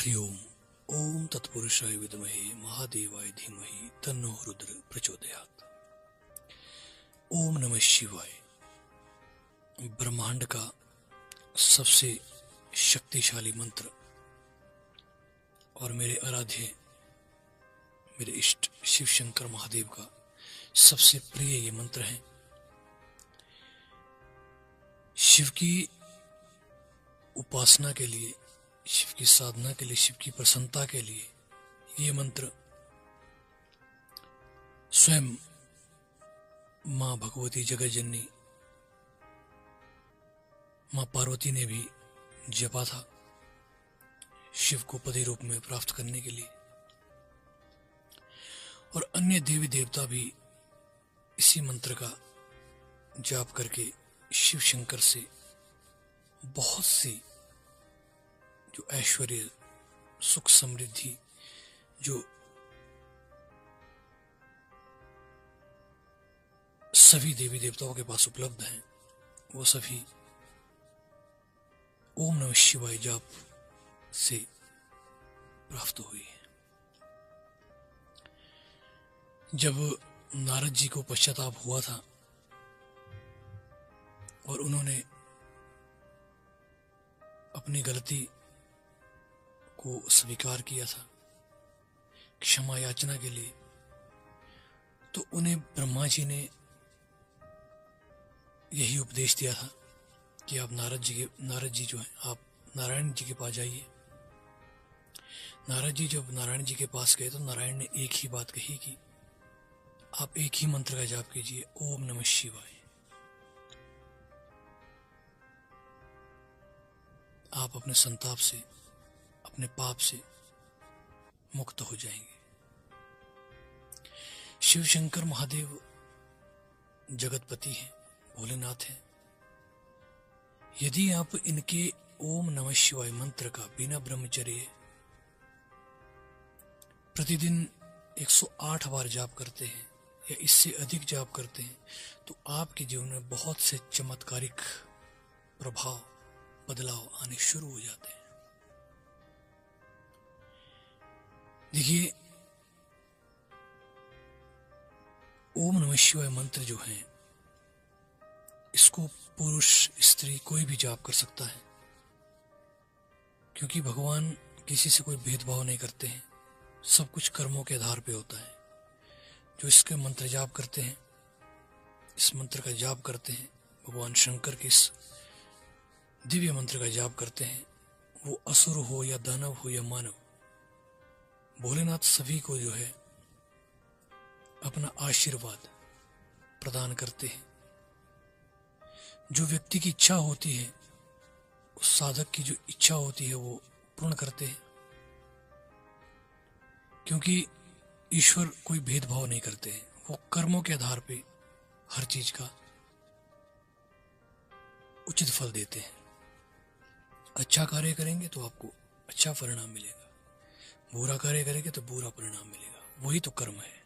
हरि ओम। ओम तत्पुरुषाय विद्महे महादेवाय धीमहि तन्नो रुद्र प्रचोदयात्। ओम नमः शिवाय। ब्रह्मांड का सबसे शक्तिशाली मंत्र और मेरे आराध्य मेरे इष्ट शिव शंकर महादेव का सबसे प्रिय ये मंत्र है। शिव की उपासना के लिए, शिव की साधना के लिए, शिव की प्रसन्नता के लिए ये मंत्र स्वयं मां भगवती जगतजननी मां पार्वती ने भी जपा था शिव को पति रूप में प्राप्त करने के लिए, और अन्य देवी देवता भी इसी मंत्र का जाप करके शिव शंकर से बहुत सी जो ऐश्वर्य, सुख, समृद्धि जो सभी देवी देवताओं के पास उपलब्ध हैं, वो सभी ओम नमः शिवाय जाप से प्राप्त हुई है। जब नारद जी को पश्चाताप हुआ था और उन्होंने अपनी गलती को स्वीकार किया था क्षमा याचना के लिए, तो उन्हें ब्रह्मा जी ने यही उपदेश दिया था कि आप नारद जी जो हैं, आप नारायण जी के पास जाइए। नारद जी जब नारायण जी के पास गए तो नारायण ने एक ही बात कही कि आप एक ही मंत्र का जाप कीजिए, ओम नमः शिवाय। आप अपने संताप से, अपने पाप से मुक्त हो जाएंगे। शिव शंकर महादेव जगतपति हैं, भोलेनाथ हैं। यदि आप इनके ओम नमः शिवाय मंत्र का बिना ब्रह्मचर्य प्रतिदिन 108 बार जाप करते हैं या इससे अधिक जाप करते हैं, तो आपके जीवन में बहुत से चमत्कारिक प्रभाव, बदलाव आने शुरू हो जाते हैं। देखिए, ओम नमः शिवाय मंत्र जो है, इसको पुरुष स्त्री कोई भी जाप कर सकता है, क्योंकि भगवान किसी से कोई भेदभाव नहीं करते हैं। सब कुछ कर्मों के आधार पे होता है। जो इसके मंत्र जाप करते हैं, इस मंत्र का जाप करते हैं, भगवान शंकर के इस दिव्य मंत्र का जाप करते हैं, वो असुर हो या दानव हो या मानव, भोलेनाथ सभी को जो है अपना आशीर्वाद प्रदान करते हैं। जो व्यक्ति की इच्छा होती है, उस साधक की जो इच्छा होती है, वो पूर्ण करते हैं, क्योंकि ईश्वर कोई भेदभाव नहीं करते हैं। वो कर्मों के आधार पे हर चीज का उचित फल देते हैं। अच्छा कार्य करेंगे तो आपको अच्छा परिणाम मिलेगा, बुरा कार्य करेंगे तो बुरा परिणाम मिलेगा। वही तो कर्म है।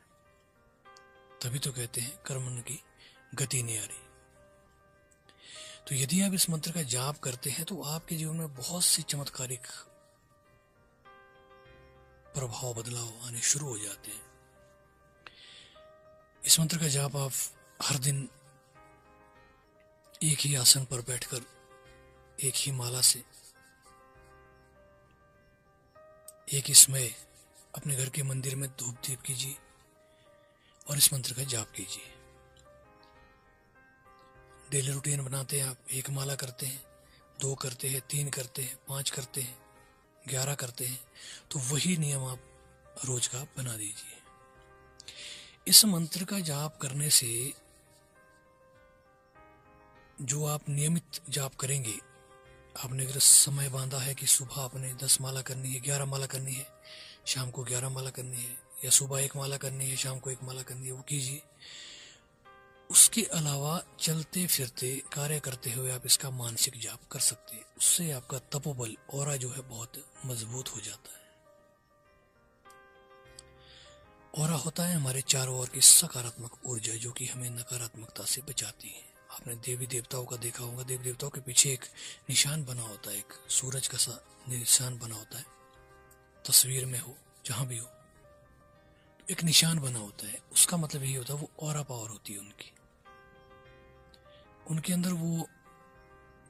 तभी तो कहते हैं कर्म की गति न्यारी। तो यदि आप इस मंत्र का जाप करते हैं तो आपके जीवन में बहुत से चमत्कारिक प्रभाव, बदलाव आने शुरू हो जाते हैं। इस मंत्र का जाप आप हर दिन एक ही आसन पर बैठकर एक ही माला से एक ही समय अपने घर के मंदिर में धूप दीप कीजिए और इस मंत्र का जाप कीजिए। डेली रूटीन बनाते हैं आप, एक माला करते हैं, 2 करते हैं, 3 करते हैं, 5 करते हैं, 11 करते हैं, तो वही नियम आप रोज का बना दीजिए। इस मंत्र का जाप करने से जो आप नियमित जाप करेंगे, आपने अगर समय बांधा है कि सुबह आपने 10 माला करनी है, 11 माला करनी है, शाम को 11 माला करनी है, या सुबह 1 माला करनी है, शाम को 1 माला करनी है, वो कीजिए। उसके अलावा चलते फिरते कार्य करते हुए आप इसका मानसिक जाप कर सकते हैं। उससे आपका तपोबल, ऑरा जो है, बहुत मजबूत हो जाता है। ऑरा होता है हमारे चारों ओर की सकारात्मक ऊर्जा, जो कि हमें नकारात्मकता से बचाती है। आपने देवी देवताओं का देखा होगा, देवी देवताओं के पीछे एक निशान बना होता है, एक सूरज का सा निशान बना होता है। तस्वीर में हो, जहां भी हो, तो एक निशान बना होता है। उसका मतलब यही होता है वो ऑरा पावर होती है उनके अंदर वो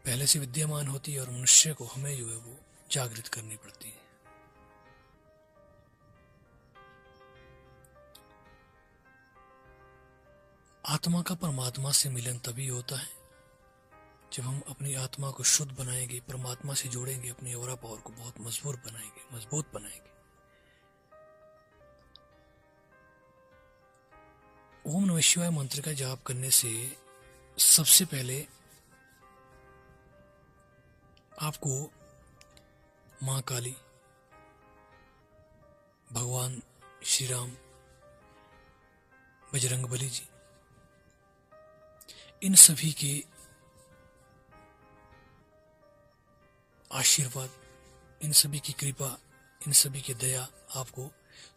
पहले से विद्यमान होती है और मनुष्य को हमें जो है वो जागृत करनी पड़ती है। आत्मा का परमात्मा से मिलन तभी होता है जब हम अपनी आत्मा को शुद्ध बनाएंगे, परमात्मा से जोड़ेंगे, अपनी ऑरा पावर को बहुत मजबूत बनाएंगे। ओम नमः शिवाय मंत्र का जाप करने से सबसे पहले आपको मां काली, भगवान श्री राम, बजरंगबली जी, इन सभी के आशीर्वाद, इन सभी की कृपा, इन सभी की दया आपको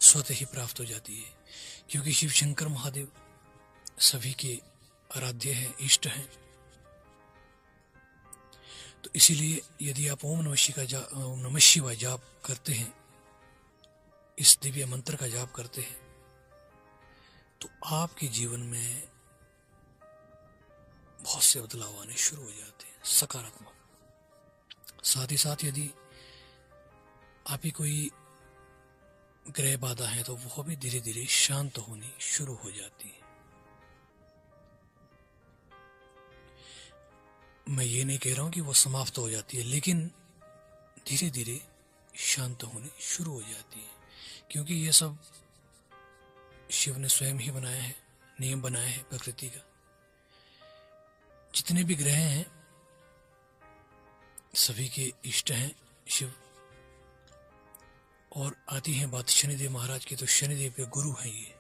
स्वतः ही प्राप्त हो जाती है, क्योंकि शिव शंकर महादेव सभी के आराध्य हैं, इष्ट हैं। तो इसीलिए यदि आप ओम नमः शिवाय जाप करते हैं, इस दिव्य मंत्र का जाप करते हैं, तो आपके जीवन में बहुत से बदलाव आने शुरू हो जाते हैं, सकारात्मक। साथ ही साथ यदि आप ही कोई ग्रह बाधा है तो वह भी धीरे धीरे शांत होनी शुरू हो जाती है। मैं ये नहीं कह रहा हूं कि वो समाप्त हो जाती है, लेकिन धीरे धीरे शांत होनी शुरू हो जाती है, क्योंकि ये सब शिव ने स्वयं ही बनाया है, नियम बनाया है प्रकृति का। जितने भी ग्रह हैं सभी के इष्ट हैं शिव। और आती है बात शनिदेव महाराज की, तो शनिदेव के गुरु हैं ये।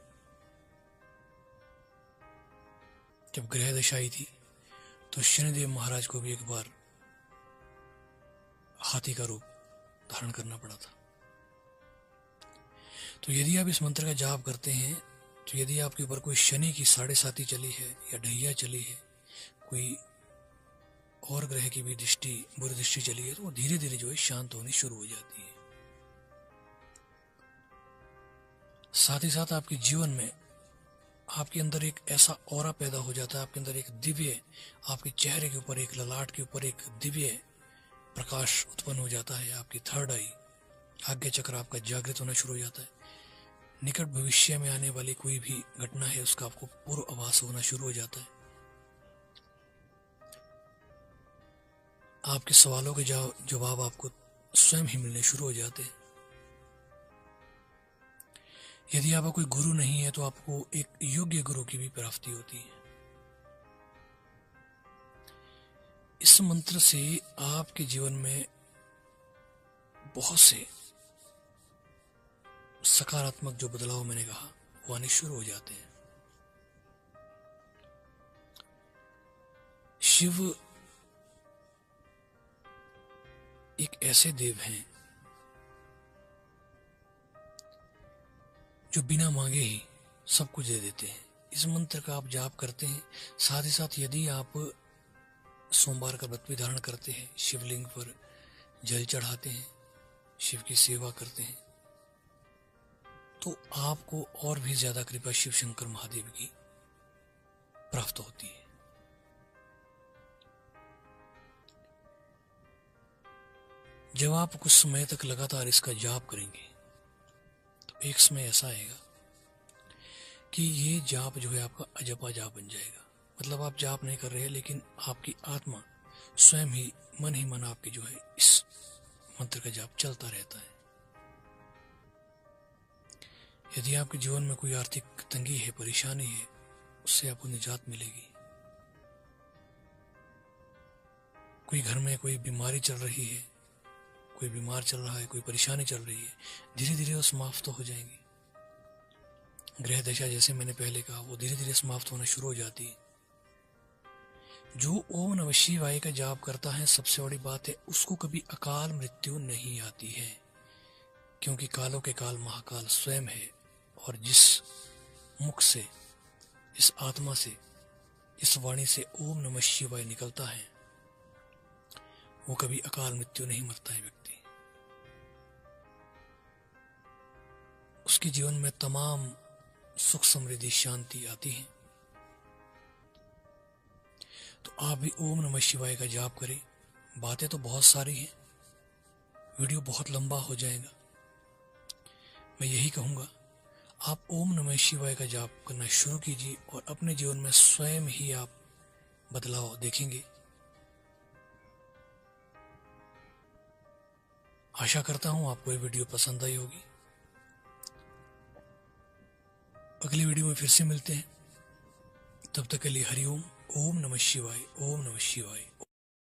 जब ग्रह दशा आई थी तो शनिदेव महाराज को भी एक बार हाथी का रूप धारण करना पड़ा था। तो यदि आप इस मंत्र का जाप करते हैं, तो यदि आपके ऊपर कोई शनि की 7.5 चली है या ढैया चली है, कोई और ग्रह की भी दृष्टि, बुरी दृष्टि चली है, तो वो धीरे धीरे जो है शांत होनी शुरू हो जाती है। साथ ही साथ आपके जीवन में आपके अंदर एक ऐसा ऑरा पैदा हो जाता है, आपके अंदर एक दिव्य, आपके चेहरे के ऊपर, एक ललाट के ऊपर एक दिव्य प्रकाश उत्पन्न हो जाता है। आपकी थर्ड आई, आज्ञा चक्र आपका जागृत होना शुरू हो जाता है। निकट भविष्य में आने वाली कोई भी घटना है उसका आपको पूर्व आभास होना शुरू हो जाता है। आपके सवालों के जवाब आपको स्वयं ही मिलने शुरू हो जाते हैं। यदि आपका कोई गुरु नहीं है तो आपको एक योग्य गुरु की भी प्राप्ति होती है। इस मंत्र से आपके जीवन में बहुत से सकारात्मक जो बदलाव मैंने कहा वो आने शुरू हो जाते हैं। शिव एक ऐसे देव हैं जो बिना मांगे ही सब कुछ दे देते हैं। इस मंत्र का आप जाप करते हैं, साथ ही साथ यदि आप सोमवार का व्रत भी धारण करते हैं, शिवलिंग पर जल चढ़ाते हैं, शिव की सेवा करते हैं, तो आपको और भी ज्यादा कृपा शिव शंकर महादेव की प्राप्त होती है। जब आप कुछ समय तक लगातार इसका जाप करेंगे तो एक समय ऐसा आएगा कि ये जाप जो है आपका अजपा जाप बन जाएगा। मतलब आप जाप नहीं कर रहे हैं, लेकिन आपकी आत्मा स्वयं ही मन आपके जो है इस मंत्र का जाप चलता रहता है। यदि आपके जीवन में कोई आर्थिक तंगी है, परेशानी है, उससे आपको निजात मिलेगी। कोई घर में कोई बीमारी चल रही है, कोई बीमार चल रहा है, कोई परेशानी चल रही है, धीरे धीरे वो समाप्त तो हो जाएंगी। ग्रह दशा जैसे मैंने पहले कहा वो धीरे धीरे समाप्त होना शुरू हो जाती है। जो ओम नमः शिवाय का जाप करता है, सबसे बड़ी बात है उसको कभी अकाल मृत्यु नहीं आती है, क्योंकि कालों के काल महाकाल स्वयं है। और जिस मुख से, इस आत्मा से, इस वाणी से ओम नमः शिवाय निकलता है वो कभी अकाल मृत्यु नहीं मरता है व्यक्ति। उसके जीवन में तमाम सुख समृद्धि शांति आती है। तो आप भी ओम नमः शिवाय का जाप करें। बातें तो बहुत सारी हैं, वीडियो बहुत लंबा हो जाएगा। मैं यही कहूँगा, आप ओम नमः शिवाय का जाप करना शुरू कीजिए और अपने जीवन में स्वयं ही आप बदलाव देखेंगे। आशा करता हूँ आपको ये वीडियो पसंद आई होगी। अगली वीडियो में फिर से मिलते हैं, तब तक के लिए हरिओम। ओम नमः शिवाय, ओम नमः शिवाय।